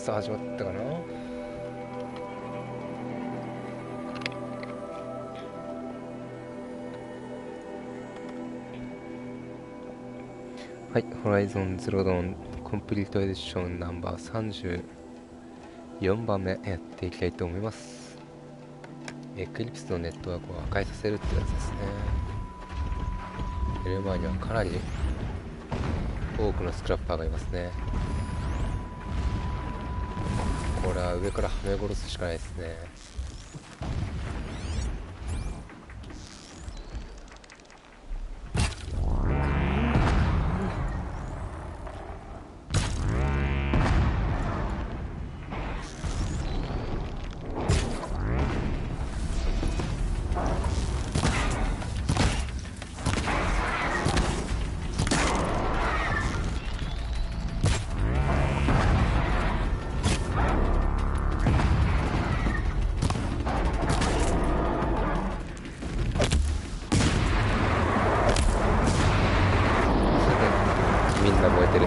さあ始まったかな。はい、ホライゾンゼロドンコンプリートエディションナンバー34番目やっていきたいと思います。エクリプスのネットワークを破壊させるってやつですね。目の前にはかなり多くのスクラッパーがいますね。これは上からはめ殺すしかないですね。みんな燃えてる。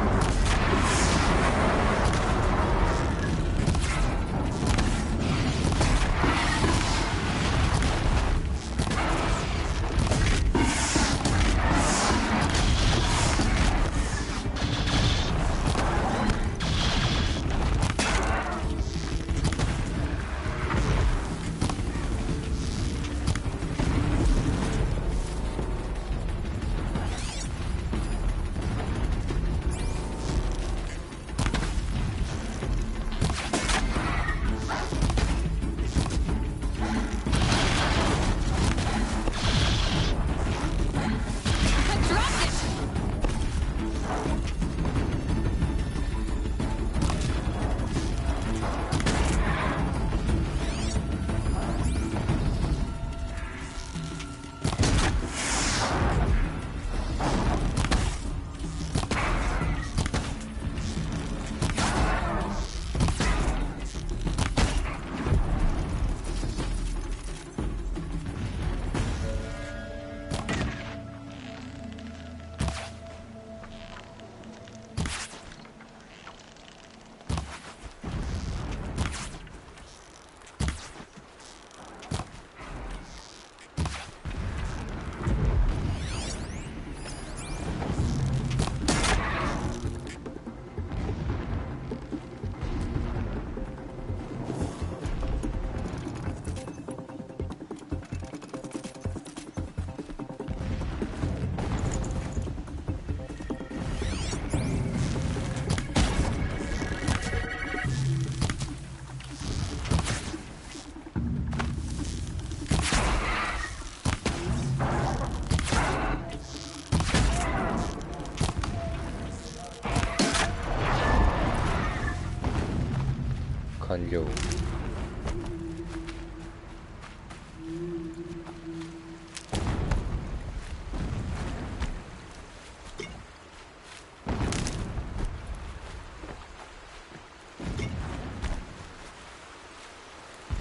完了。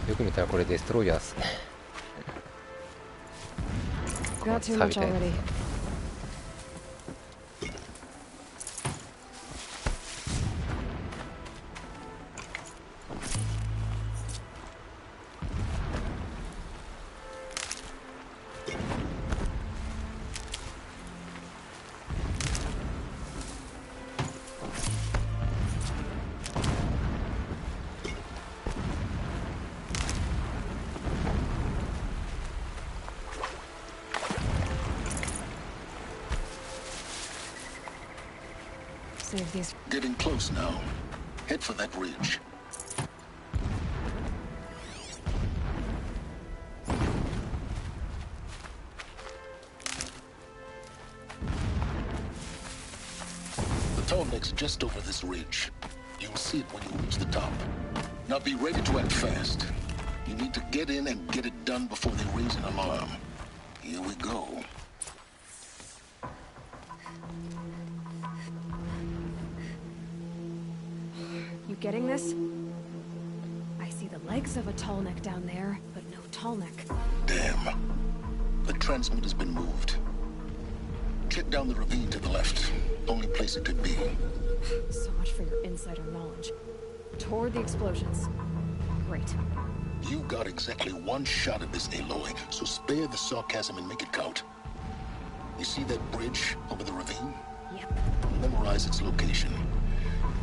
よく見たらこれデストロイヤーっすね。錆びたやつ。Getting close now. Head for that ridge. The tall neck's just over this ridge. You'll see it when you reach the top. Now be ready to act fast. You need to get in and get it done before they raise an alarm. Here we go. You getting this? I see the legs of a tall neck down there, but no tall neck. Damn. The transmitter's been moved. Check down the ravine to the left. Only place it could be. So much for your insider knowledge. Toward the explosions. Great. You got exactly one shot at this, Aloy, so spare the sarcasm and make it count. You see that bridge over the ravine? Yep. Memorize its location.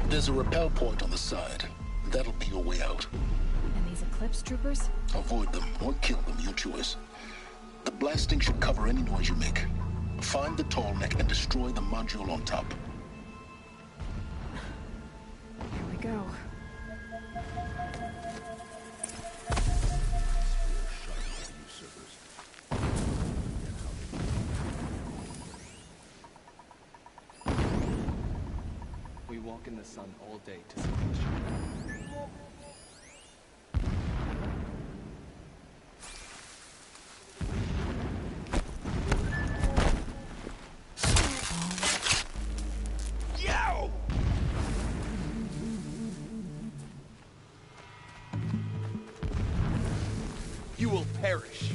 There's a rappel point on the side. That'll be your way out. And these Eclipse troopers? Avoid them or kill them, your choice. The blasting should cover any noise you make. Find the tall neck and destroy the module on top. Here we go. We walk in the sun all day to see this ship. You will perish.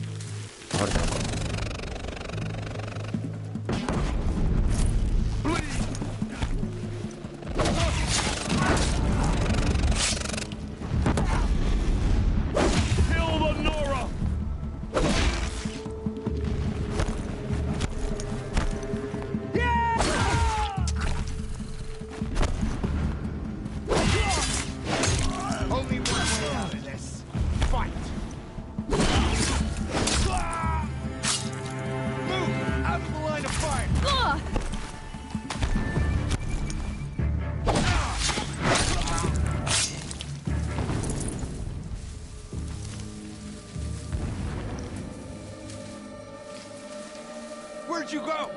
Where'd you go?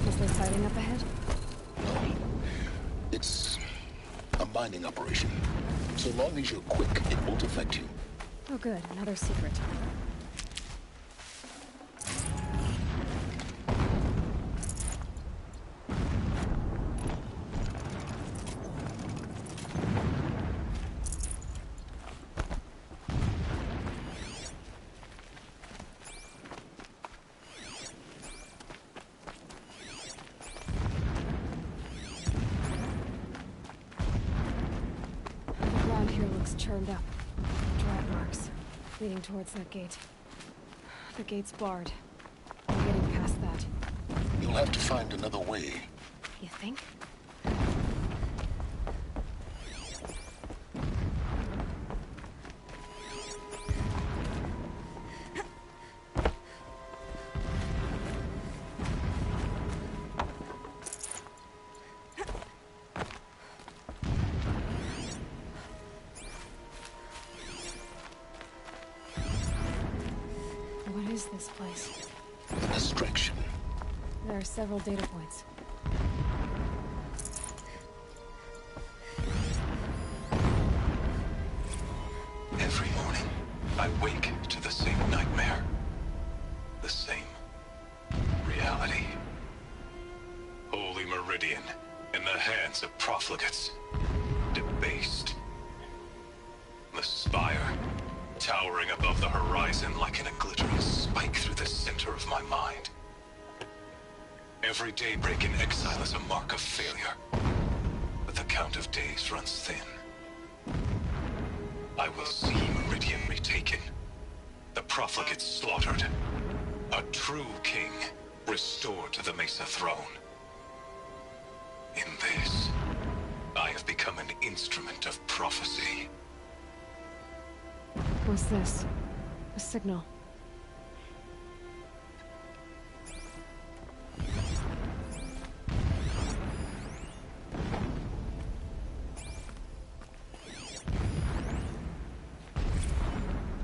Is there fighting up ahead? No. It's a mining operation. So long as you're quick, it won't affect you. Oh good, another secret. The ground here looks churned up. Drag marks, leading towards that gate. The gate's barred. I'm getting past that. You'll have to find another way. You think? What is this place? A distraction. There are several data points. Every morning, I wake to the same nightmare. The same reality. Holy Meridian in the hands of profligates. Debased. The spire, towering above the horizon like a glittering spike through the center of my mind. Every daybreak in exile is a mark of failure, but the count of days runs thin. I will see Meridian retaken, the profligates slaughtered, a true king restored to the Mesa throne. In this, I have become an instrument of prophecy. What's this? A signal.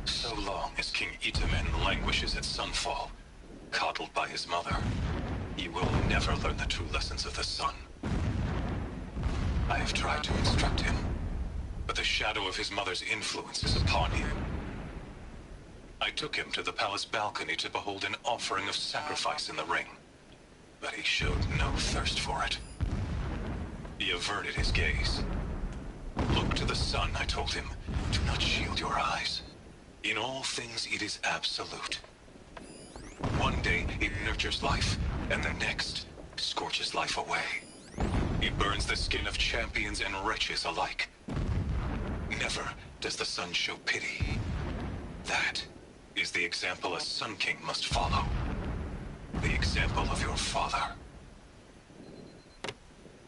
So long as King Itamen languishes at sunfall, coddled by his mother, he will never learn the true lessons of the sun. I have tried to instruct him, but the shadow of his mother's influence is upon him. I took him to the palace balcony to behold an offering of sacrifice in the ring, but he showed no thirst for it. He averted his gaze, the sun, I told him. Do not shield your eyes. In all things it is absolute. One day it nurtures life, and the next scorches life away. It burns the skin of champions and wretches alike. Never does the sun show pity. That is the example a Sun King must follow. The example of your father.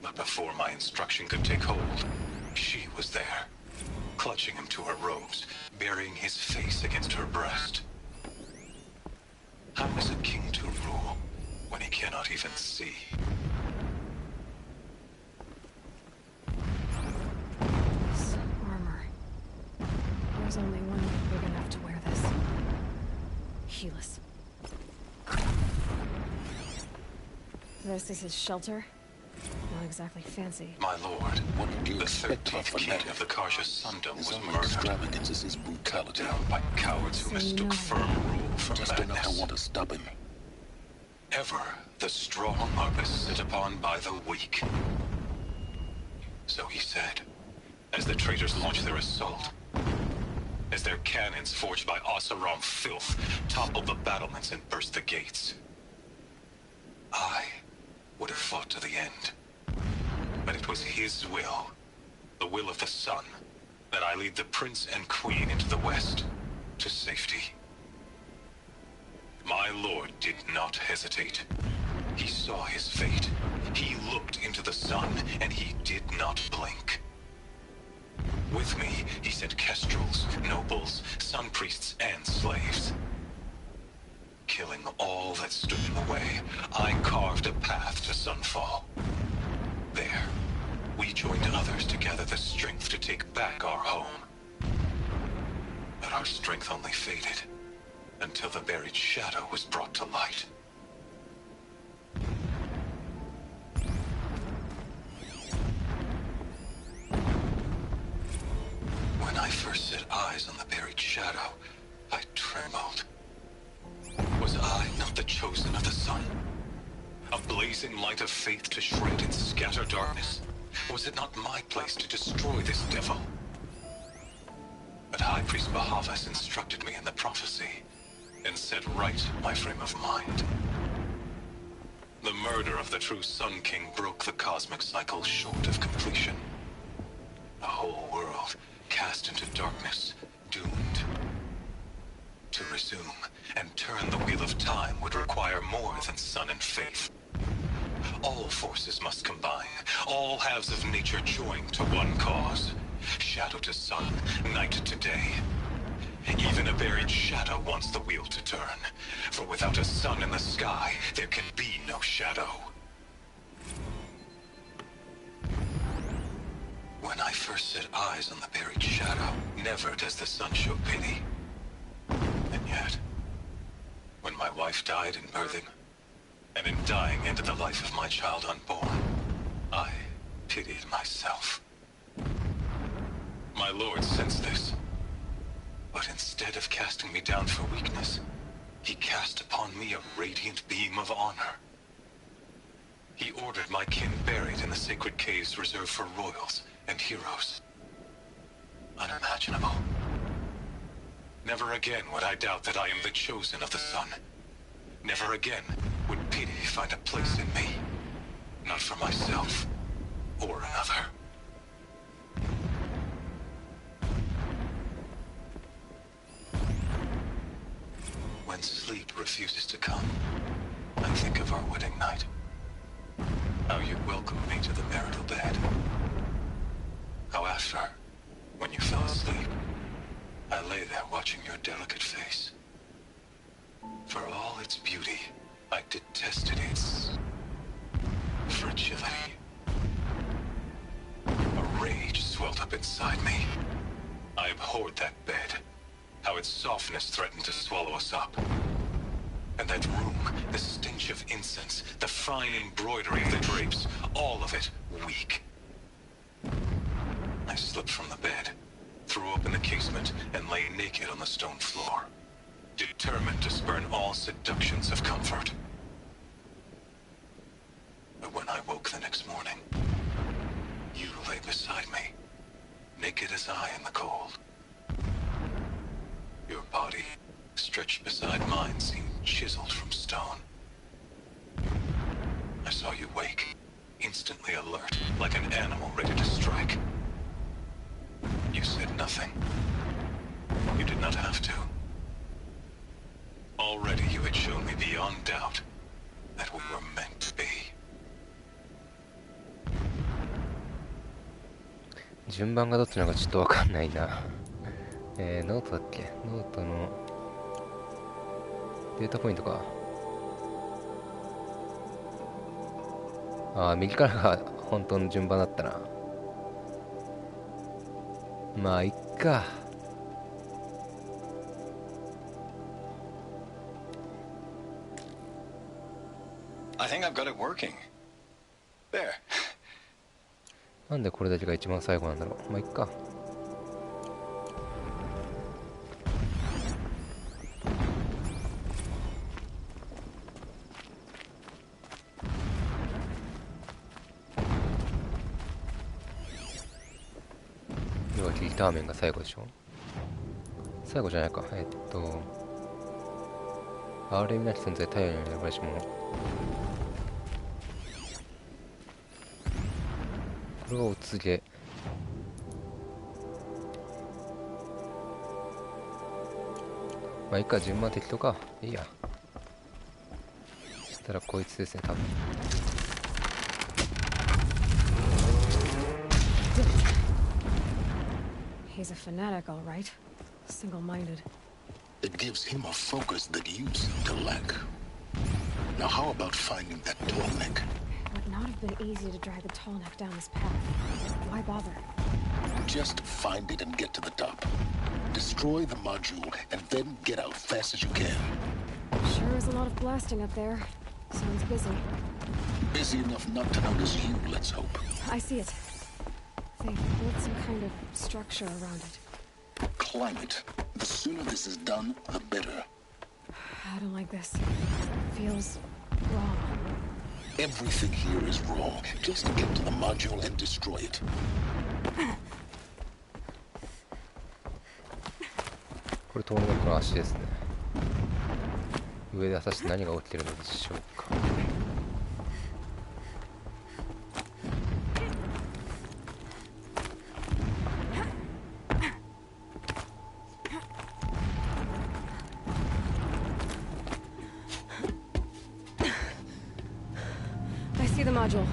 But before my instruction could take hold, she was there, clutching him to her robes, burying his face against her breast. How is a king to rule when he cannot even see? This armor. There's only one way big enough to wear this. Helis. This is his shelter? Not exactly fancy. My lord, What did you the expect 13th of a king fanatic? of the Karja Sundom His was only murdered, extravagance is his brutality. down by cowards who So mistook nice. firm rule for Just do not madness. want to stop him. Ever the strong are beset upon by the weak. So he said, as the traitors launched their assault, as their cannons forged by Oseram filth toppled the battlements and burst the gates. I would have fought to the end. But it was his will, the will of the sun, that I lead the prince and queen into the west, to safety. My lord did not hesitate. He saw his fate. He looked into the sun, and he did not blink. With me, he sent kestrels, nobles, sun priests, and slaves. Killing all that stood in the way, I carved a path to sunfall. There, we joined others to gather the strength to take back our home. But our strength only faded until the buried shadow was brought to light. When I first set eyes on the buried shadow, I trembled. Was I not the chosen of the sun? A blazing light of faith to shred and scatter darkness? Was it not my place to destroy this devil? But High Priest Bahavas instructed me in the prophecy, and set right my frame of mind. The murder of the true Sun King broke the cosmic cycle short of completion. A whole world cast into darkness, doomed. To resume and turn the wheel of time would require more than sun and faith. All forces must combine, all halves of nature join to one cause. Shadow to sun, night to day. Even a buried shadow wants the wheel to turn, for without a sun in the sky, there can be no shadow. When I first set eyes on the buried shadow, never does the sun show pity. And yet, when my wife died in birthing, and in dying ended the life of my child unborn, I pitied myself. My lord sensed this, but instead of casting me down for weakness, he cast upon me a radiant beam of honor. He ordered my kin buried in the sacred caves reserved for royals and heroes. Unimaginable. Never again would I doubt that I am the chosen of the sun. Never again would pity find a place in me. Not for myself, or another. When sleep refuses to come, I think of our wedding night. How you welcomed me to the marital bed. How after, when you fell asleep, I lay there watching your delicate face. For all its beauty, I detested its fragility. A rage swelled up inside me. I abhorred that bed. How its softness threatened to swallow us up. And that room, the stench of incense, the fine embroidery of the drapes, all of it weak. I slipped from the bed, threw open the casement, and lay naked on the stone floor, determined to spurn all seductions of comfort. But when I woke the next morning, you lay beside me, naked as I in the cold. Your body, stretched beside mine, seemed chiseled from stone. I saw you wake, instantly alert, like an animal ready to strike. You said nothing. You did not have to. Already you had shown me beyond doubt that we were meant to be. 順番がどっちなのかちょっとわかんないな。ノートだっけ？ノートのデータポイントか。ああ、右からが本当の順番だったな。まあいっか。I think I've got it working. There. なんでこれだけが一番最後なんだろう。まあいっか。要はリターメンが最後でしょ。最後じゃないか。憐れみなき存在、太陽に選ばれし者。これはお告げ。まあいいか、順番適当か。いいや。そしたらこいつですね、多分。He's a fanatic, all right. Single-minded. It gives him a focus that you seem to lack. Now how about finding that tallneck? It would not have been easy to drag the tallneck down this path. Why bother? Just find it and get to the top. Destroy the module and then get out fast as you can. Sure is a lot of blasting up there. Sounds busy. Busy enough not to notice you, let's hope. I see it. They built some kind of structure around it. Climb it. The sooner this is done, the better. I don't like this. Feels wrong. Everything here is wrong. Just get to the module and destroy it. これトーナメントの足ですね。上で果たして何が起きてるのでしょうか。I see the module.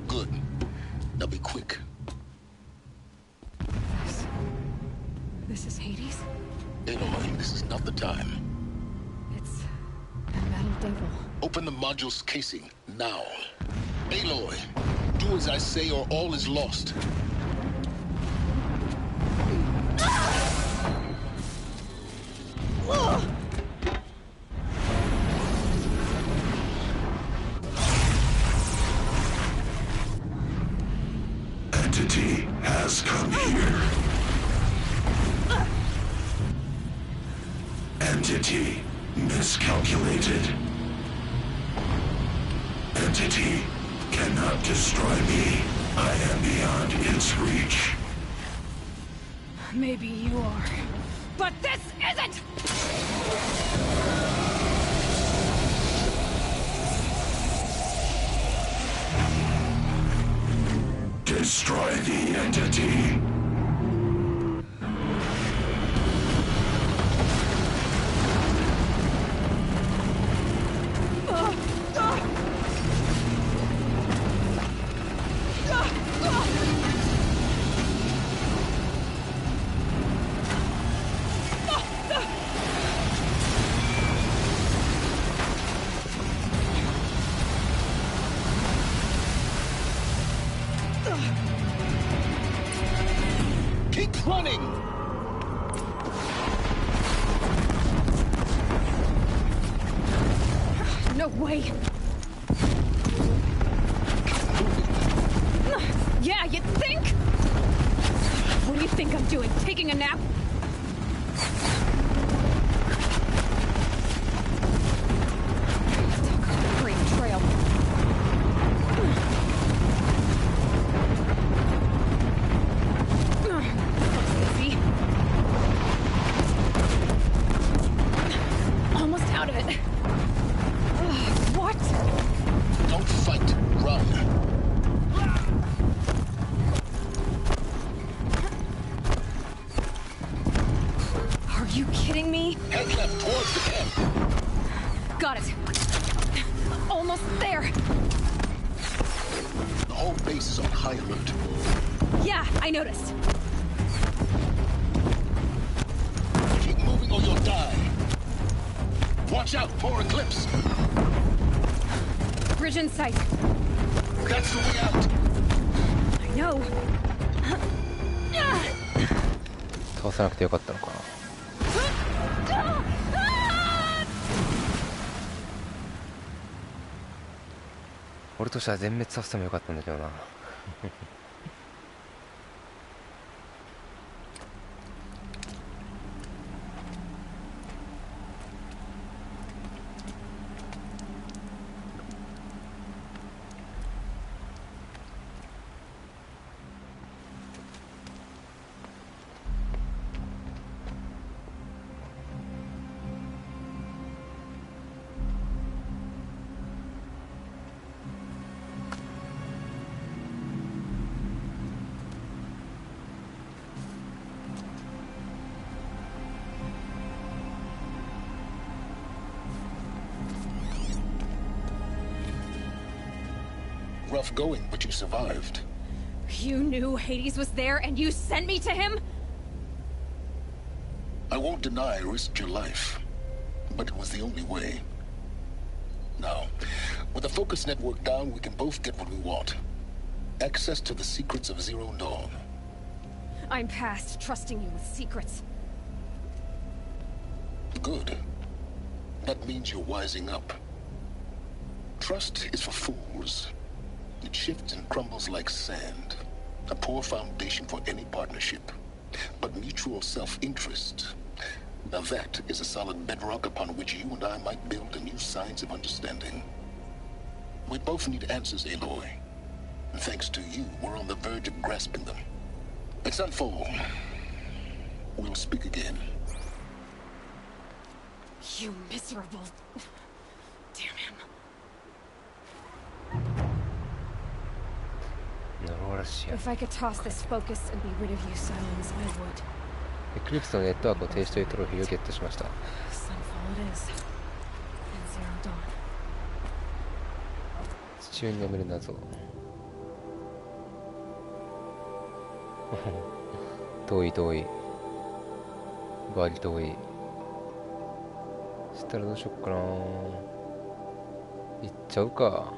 Good. Now be quick. This is Hades? Aloy, this is not the time. It's a metal devil. Open the module's casing, now. Aloy, do as I say or all is lost. Entity has come here. Entity miscalculated. Entity cannot destroy me. I am beyond its reach. Maybe you are. But this isn't! Destroy the entity. Keep running! No way! Yeah, you'd think? What do you think I'm doing? Taking a nap? Green trail. kidding me? Head left towards the camp. Got it. Almost there. The whole base is on high alert. Yeah, I noticed. Keep moving or you'll die. Watch out for Eclipse. Bridge in sight. That's the way out. I know. 倒さなくてよかったのかな。俺としては全滅させてもよかったんだけどな。Rough going, but you survived. You knew Hades was there and you sent me to him? I won't deny I risked your life, but it was the only way. Now, with the focus network down, we can both get what we want. Access to the secrets of Zero Dawn. I'm past trusting you with secrets. Good. That means you're wising up. Trust is for fools. It shifts and crumbles like sand. A poor foundation for any partnership. But mutual self-interest, now that is a solid bedrock upon which you and I might build a new science of understanding. We both need answers, Aloy. And thanks to you, we're on the verge of grasping them. At sunfall, we'll speak again. You miserable... Damn him. 呪らしいや。 If I could toss this focus and be rid of you, Silence, I would. エクリプスのネットワークを停止というトロフィーをゲットしました。 Sunfall it is. And Zero Dawn. 地中に眠る謎。遠い遠い。バリ遠い。したらどうしよっかな。行っちゃうか。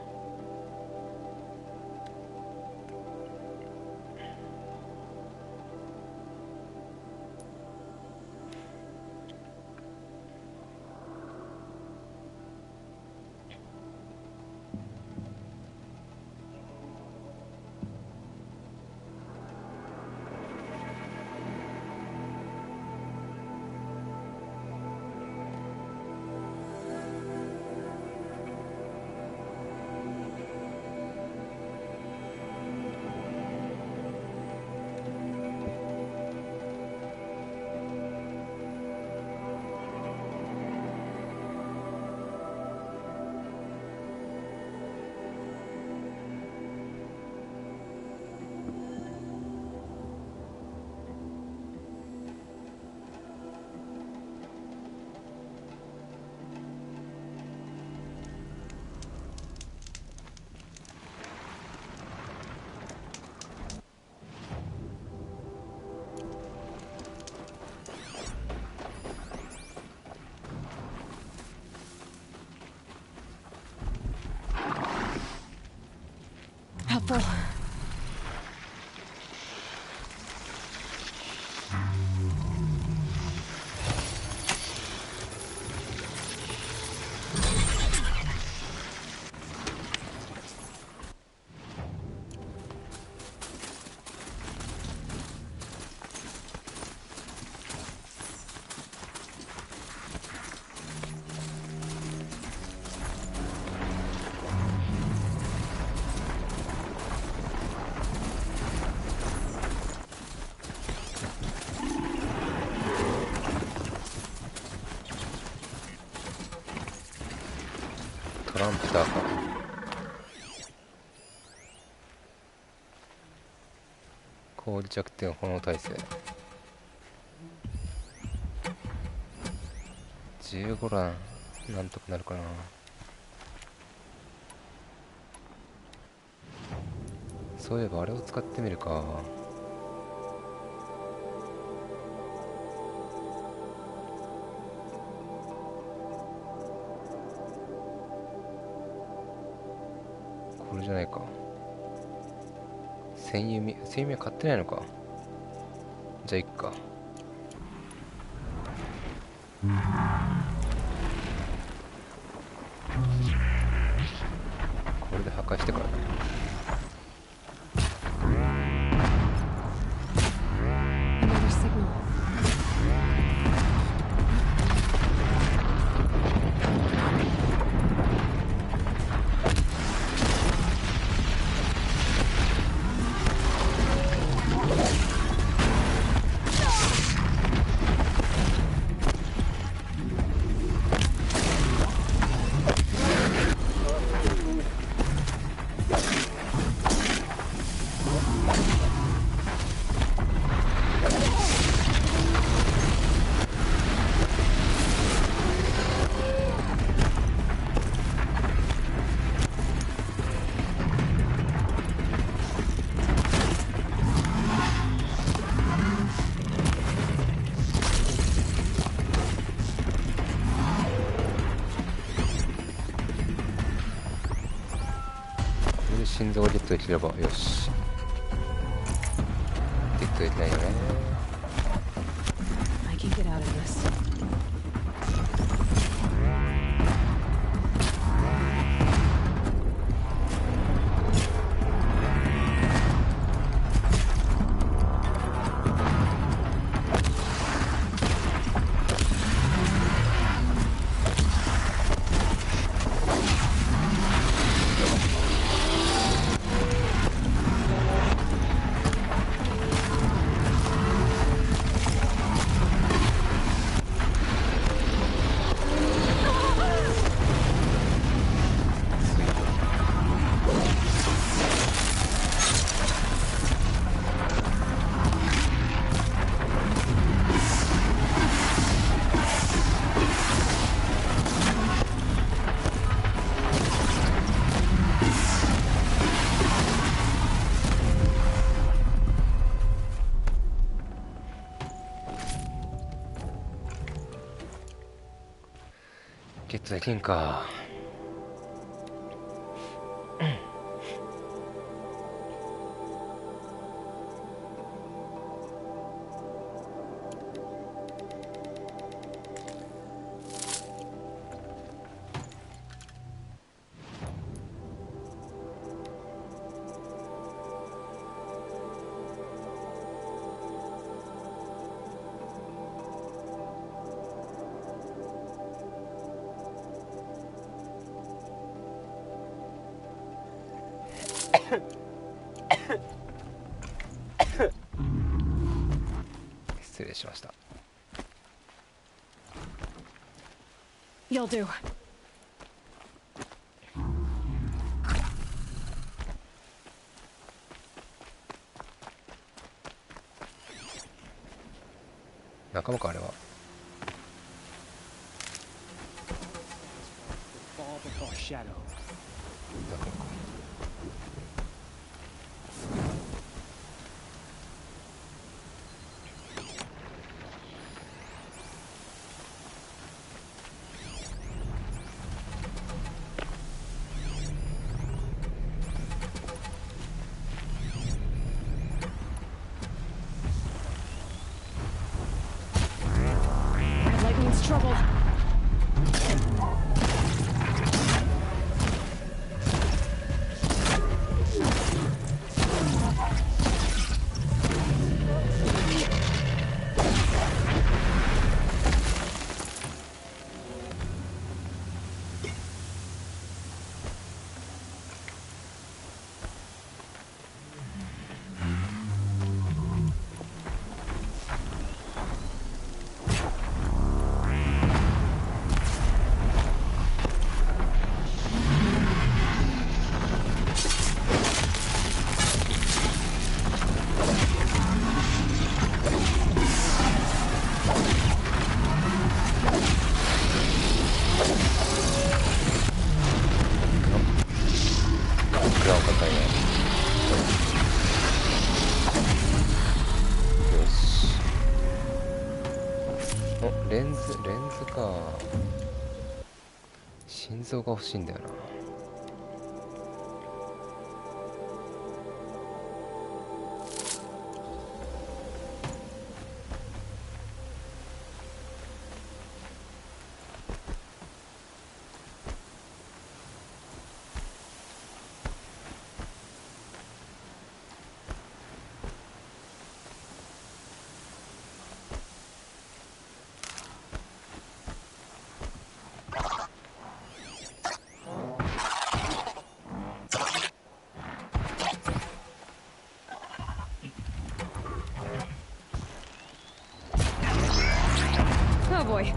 Helpful.トランプターか。氷弱点炎耐性。15ランなんとかなるかな。そういえばあれを使ってみるか。これじゃないか。千弓は買ってないのか。じゃあいっか。これで破壊してからだ。Another signal.心臓をゲットできればよし。ゲットできないよね。 I can get out of this.ゲットできんか。失礼しました。 You'll do. 仲間かあれは。 Fall before shadow. 仲間か。Red Lightning's troubled. お、レンズか。心臓が欲しいんだよな。Oh boy.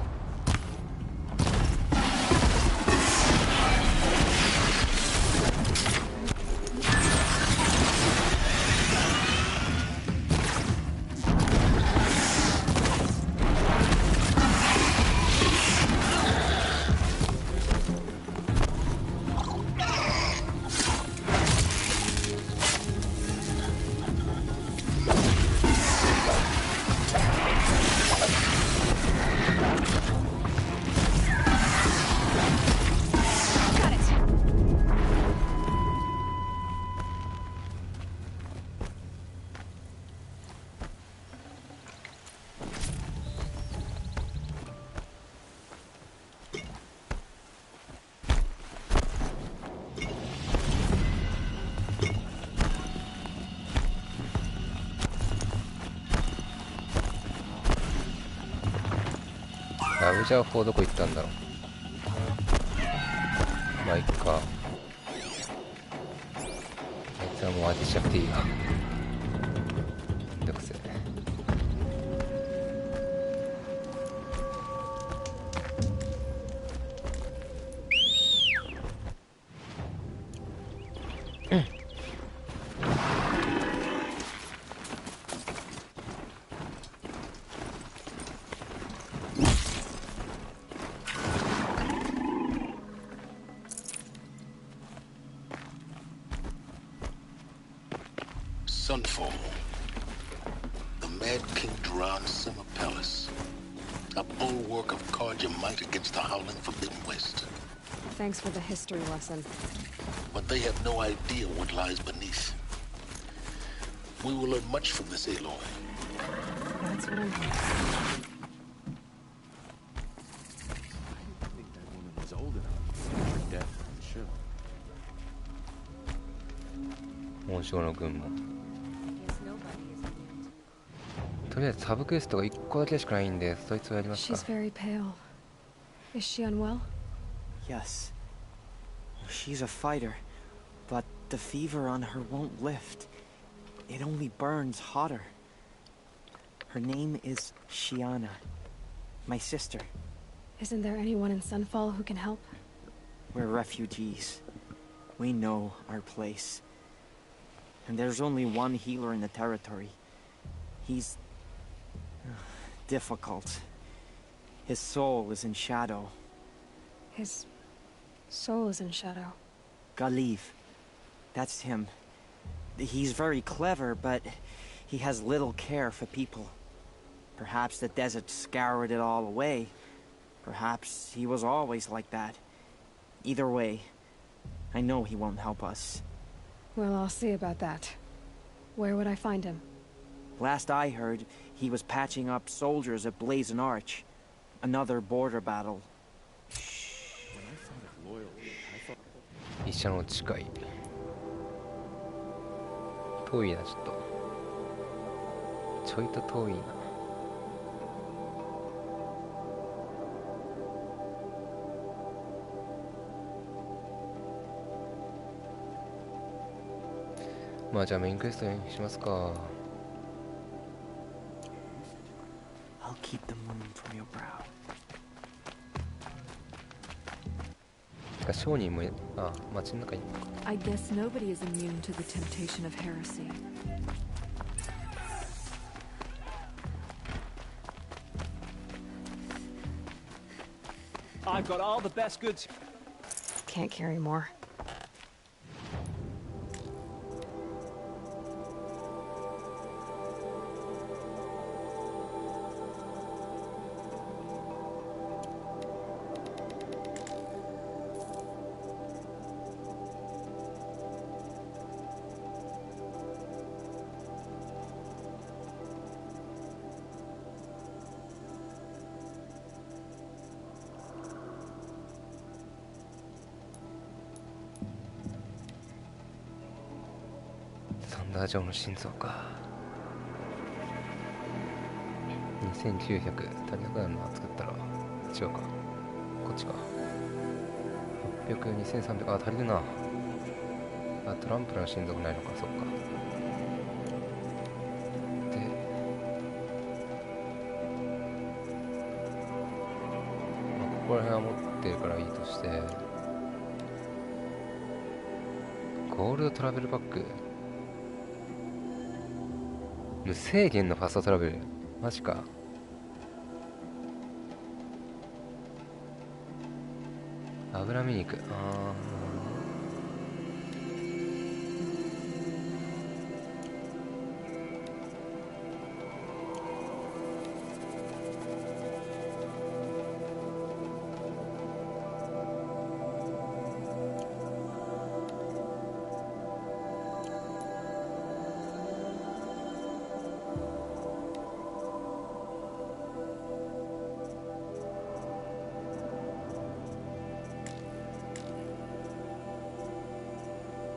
Got it. ラブジャー4どこ行ったんだろう。まあいっか。あいつはもう味しなくていいか。めんどくせえ。Sunfall. The Mad King Duran's summer palace. A bulwark of guard your might against the howling Forbidden West. Thanks for the history lesson. But they have no idea what lies beneath. We will learn much from this Aloy. That's what I'm hoping. I think that woman was old enough for death on the ship. 紋章の軍も。 Guess nobody is immune. とりあえずサブクエストが1個だけしかないんで、そいつをやりますか。 She's very pale. Is she unwell? Yes. She's a fighter, but the fever on her won't lift. It only burns hotter. Her name is Shiana, my sister. Isn't there anyone in Sunfall who can help? We're refugees. We know our place. And there's only one healer in the territory. He's difficult. His soul is in shadow. His soul is in shadow. Galiv. That's him. He's very clever, but he has little care for people. Perhaps the desert scoured it all away. Perhaps he was always like that. Either way, I know he won't help us. Well, I'll see about that. Where would I find him? Last I heard, he was patching up soldiers at Blazon Arch. Another border battle. When I thought of loyalty, I thought 医者の近い。遠いな、ちょっと。ちょいと遠いな。まあじゃあメインクエストにしますか。 I'll keep the moon from your brow. てか商人も街の中に。 I guess nobody is immune to the temptation of heresy. I've got all the best goods. Can't carry more. ダージョンの心臓か。2900足りなくなるのは作ったら違うか、こっちか。800、2300、あ、足りるな。あ、トランプルの心臓がないのか、そっか。で、まあ、ここら辺は持ってるからいいとして、ゴールドトラベルバッグ、無制限のファストトラベル、マジか。脂身肉、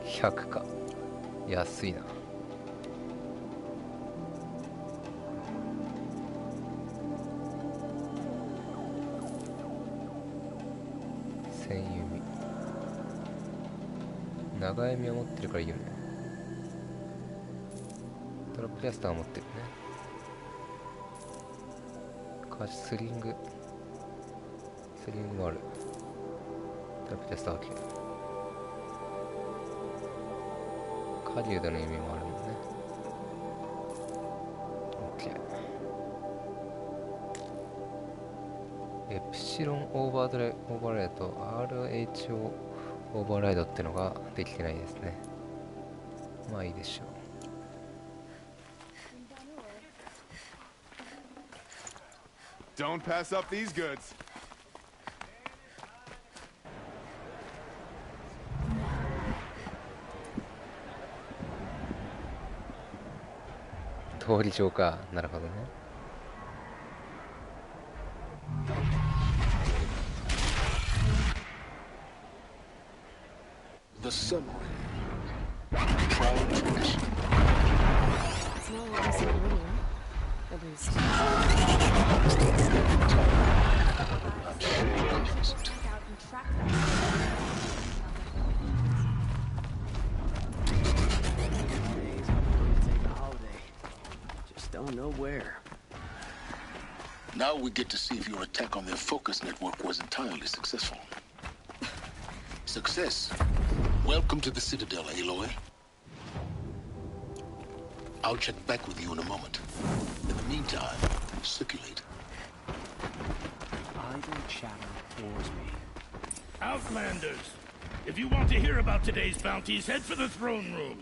100か、安いな。千弓、長弓は持ってるからいいよね。トラップキャスターは持ってるね。スリングもある。トラップキャスターは狩人の意味もあるもんね。OK。エプシロンオーバーライドと RHO オーバーライドってのができてないですね。まあいいでしょう。Don't pass up these goods. 通り上か、なるほどね。The summary. Trial and tribulation. It's not what we said earlier. At least. Don't know where. Now we get to see if your attack on their focus network was entirely successful. Success. Welcome to the Citadel, Aloy. I'll check back with you in a moment. In the meantime, circulate. Idle chatter bores me. Outlanders! If you want to hear about today's bounties, head for the throne room.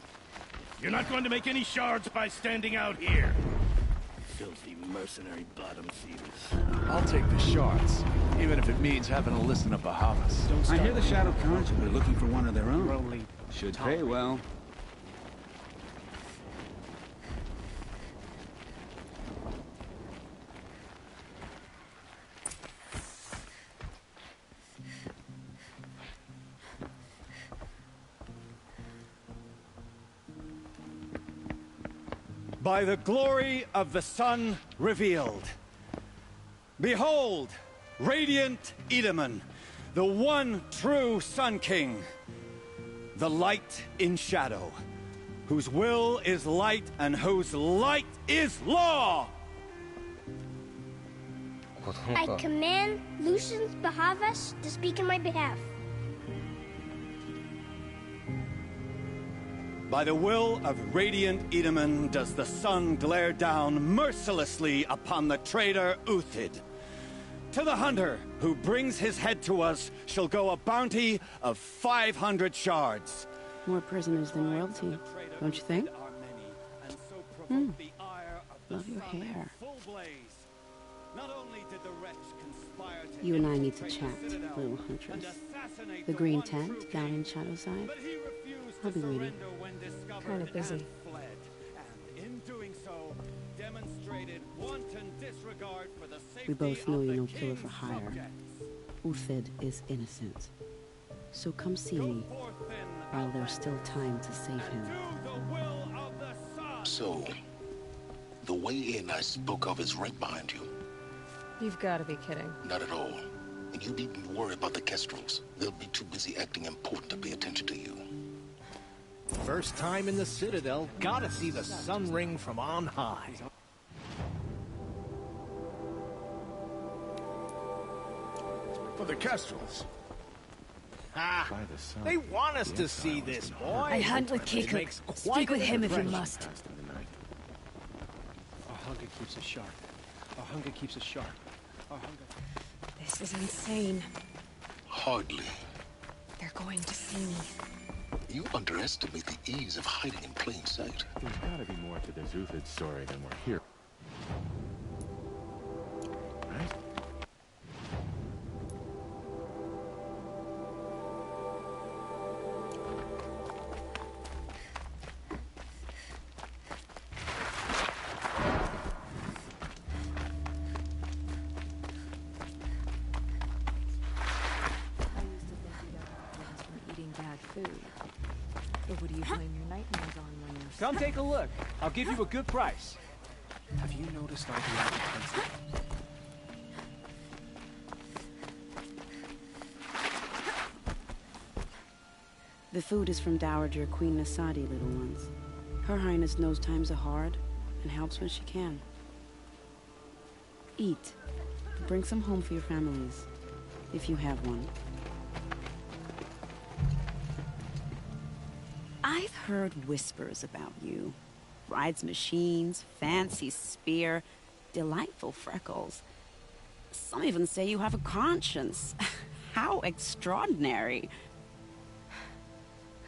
You're not going to make any shards by standing out here. Filthy mercenary bottom feeders. I'll take the shards, even if it means having to listen to Bahamas. I hear the Shadow Constable are looking for one of their own. Should pay well. By the glory of the sun revealed. Behold, radiant Edaman, the one true Sun King, the light in shadow, whose will is light and whose light is law. I command Lucius Bahavas to speak in my behalf. By the will of radiant Edaman does the sun glare down mercilessly upon the traitor Uthid. To the hunter who brings his head to us shall go a bounty of 500 shards. More prisoners than royalty, don't you think? Love your hair. You and I need to chat, little huntress. The green tent down in Shadowside. I'll be waiting. Kind of busy. We both know you're no killer for hire. Uthid is innocent. So come see me while there's still time to save him. So, the way in I spoke of is right behind you. You've got to be kidding. Not at all. And you needn't worry about the Kestrels. They'll be too busy acting important to pay attention to you. First time in the Citadel, gotta see the sun ring from on high. For the Kestrels. Ah, they want us to see this, boy. I hunt with Keiko. Speak with him if you must. Our hunger keeps us sharp. Our hunger keeps us sharp. Our hunger... This is insane. Hardly. They're going to see me. You underestimate the ease of hiding in plain sight. There's gotta be more to this Uthid story than we're here. Right? What do you blame your nightmares on when you're... Come take a look. I'll give you a good price. Have you noticed our occupancy? The food is from Dowager Queen Nasadi, little ones. Her Highness knows times are hard and helps when she can. Eat. Bring some home for your families, if you have one. I've heard whispers about you. Rides machines, fancy spear, delightful freckles. Some even say you have a conscience. How extraordinary.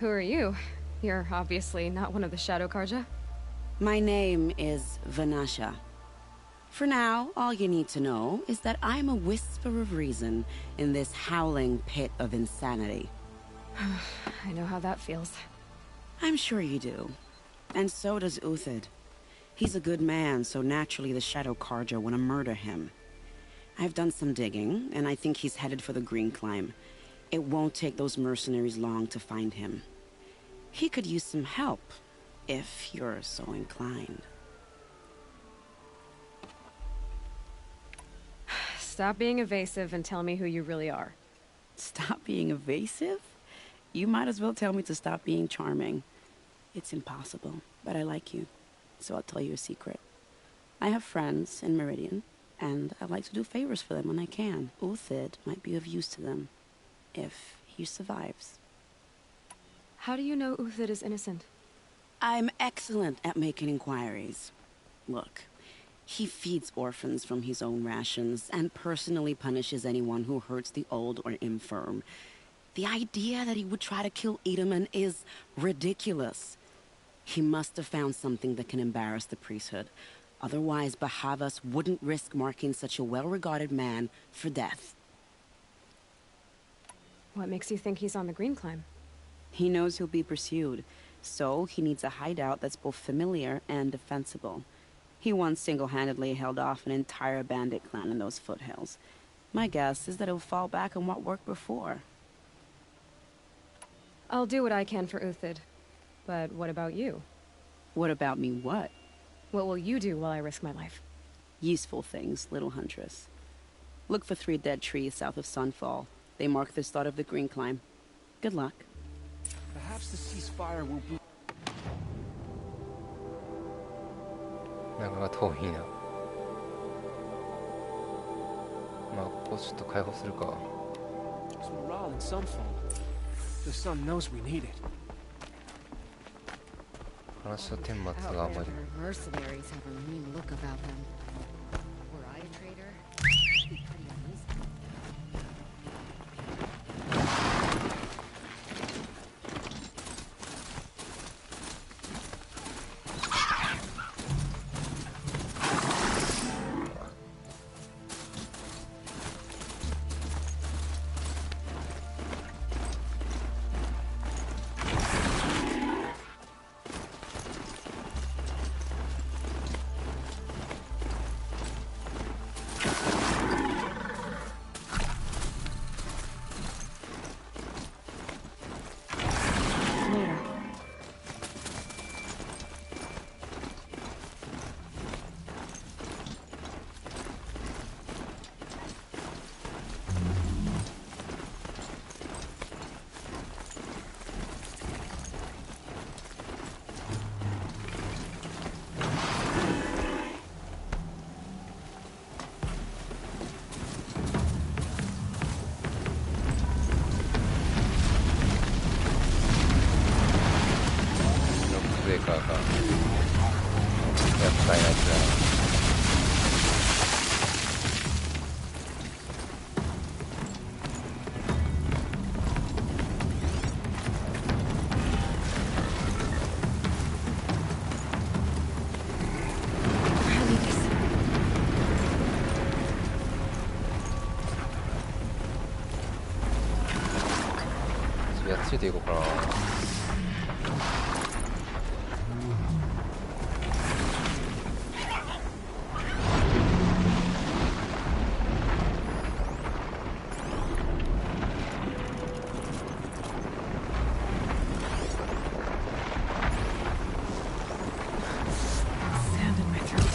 Who are you? You're obviously not one of the Shadow Karja. My name is Vanasha. For now, all you need to know is that I'm a whisper of reason in this howling pit of insanity. I know how that feels. I'm sure you do. And so does Uthid. He's a good man, so naturally the Shadow Karja want to murder him. I've done some digging, and I think he's headed for the Green Climb. It won't take those mercenaries long to find him. He could use some help, if you're so inclined. Stop being evasive and tell me who you really are. Stop being evasive? You might as well tell me to stop being charming. It's impossible, but I like you, so I'll tell you a secret. I have friends in Meridian, and I like to do favors for them when I can. Uthid might be of use to them, if he survives. How do you know Uthid is innocent? I'm excellent at making inquiries. Look, he feeds orphans from his own rations, and personally punishes anyone who hurts the old or infirm. The idea that he would try to kill Edelman is ridiculous. He must have found something that can embarrass the priesthood. Otherwise, Bahavas wouldn't risk marking such a well-regarded man for death. What makes you think he's on the Green Climb? He knows he'll be pursued, so he needs a hideout that's both familiar and defensible. He once single-handedly held off an entire bandit clan in those foothills. My guess is that he'll fall back on what worked before. I'll do what I can for Uthid. But what about you? What about me what? What will you do while I risk my life? Useful things, little huntress. Look for 3 dead trees south of Sunfall. They mark the start of the Green Climb. Good luck. Perhaps the ceasefire will be... 中が遠いな。まあここちょっと解放するか。 There's morale in Sunfall. The sun knows we need it. 話の顛末があまり。 Mercenaries have a mean look about them. Were I a traitor? I'd be pretty uneasy. ついていこうかな。Sand in my throat.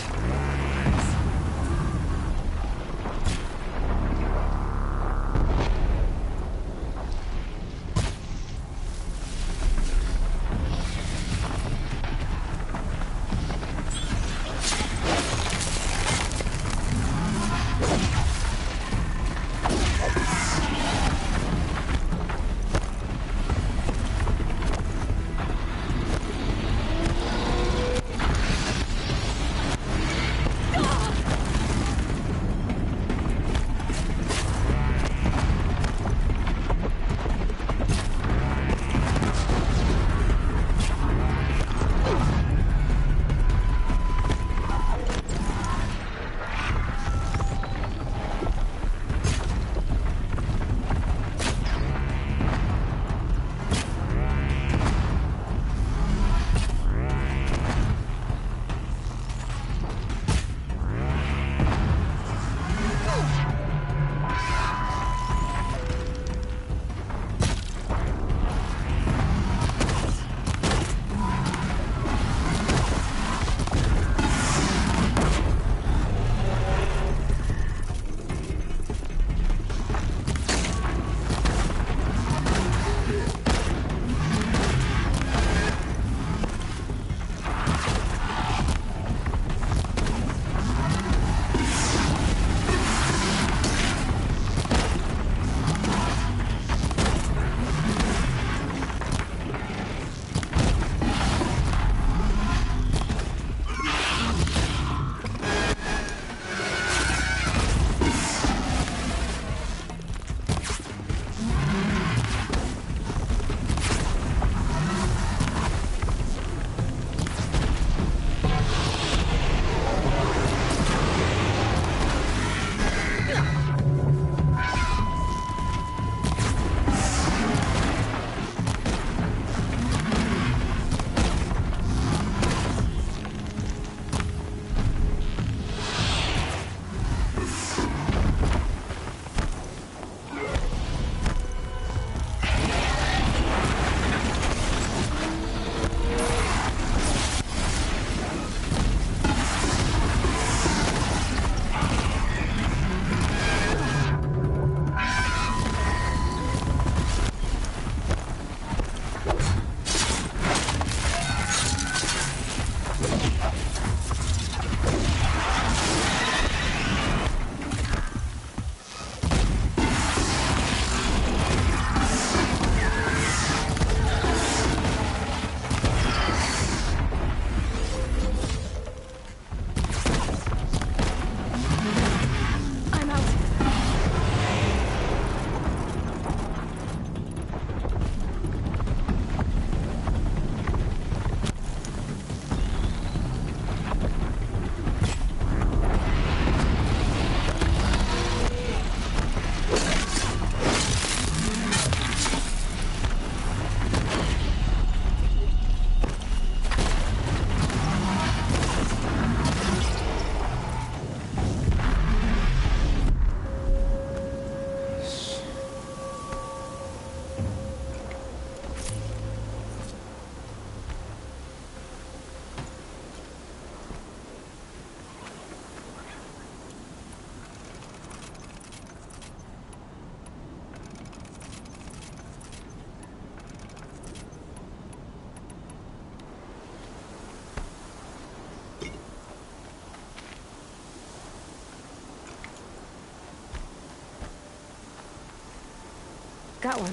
Got one.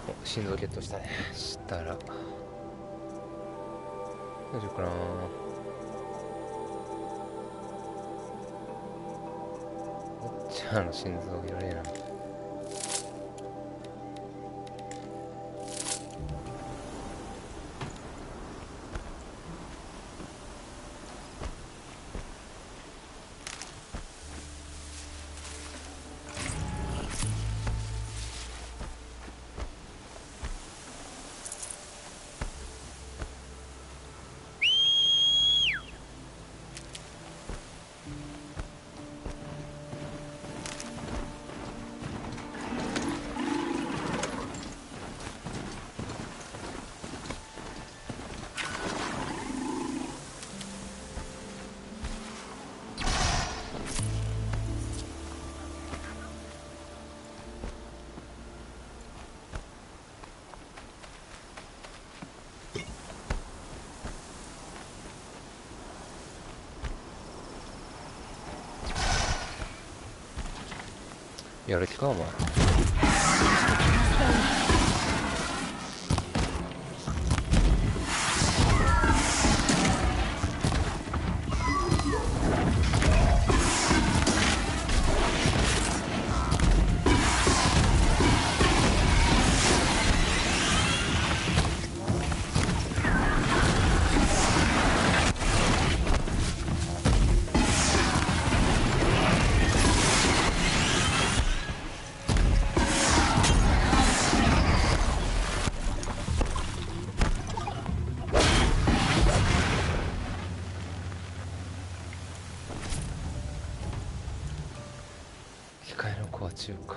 Oh, 心臓ゲットしたね。したら大丈夫かな。おっちゃんの心臓いられえな。やる気かお前。機械のコア中か。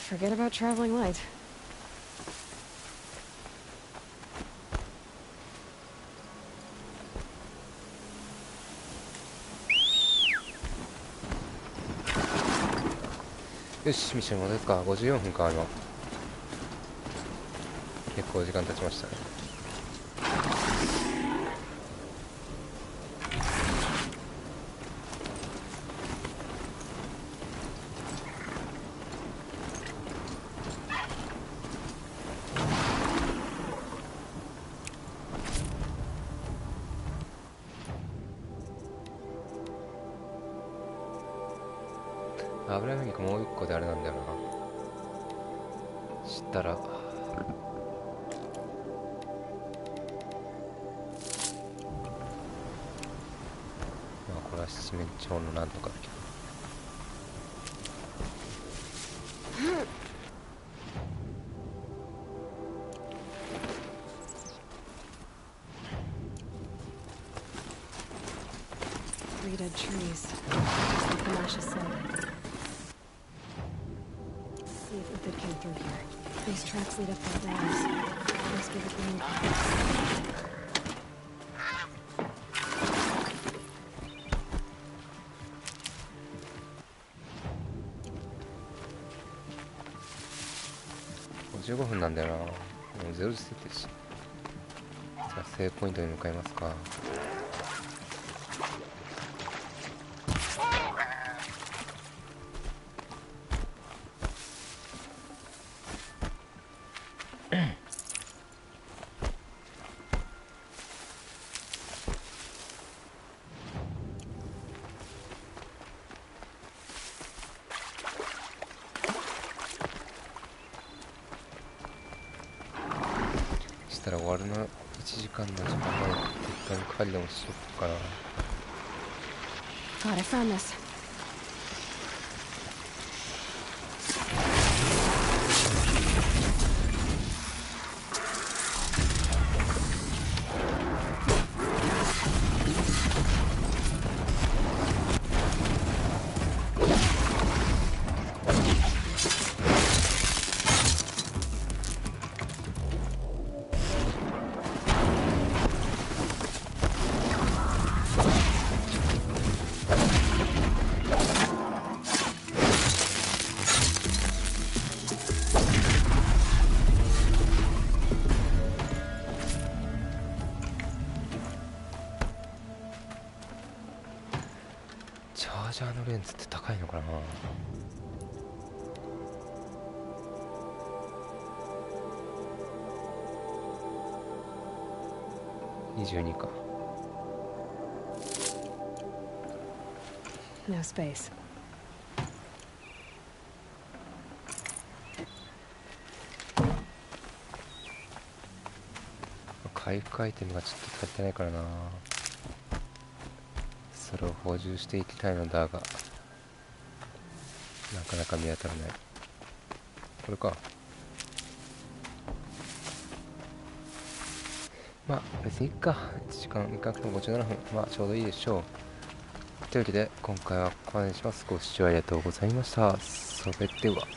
Forget about traveling light.よし、ミッション戻るか。54分か、今。結構時間経ちましたね。油目肉もう一個であれなんだよな。知ったらまあこれは七面鳥のなんとかだけど。Three dead trees, just like the Masha said. See if Uthid came through here. These tracks lead up that rise. Must be the green path. 55分なんだよな。もう0時設定し。じゃあセーブポイントに向かいますか。したら終わるの1時間の時間まで適当に狩りでもしよっかな。God, I found this.チャージャーのレンズって高いのかな。22か。No space. 回復アイテムがちょっと足りてないからな。それを補充していきたいのだが、なかなか見当たらない。これか。まあ別にいっか。1時間いかなくても57分。まあちょうどいいでしょう。というわけで今回はここまでにします。ご視聴ありがとうございました。それでは。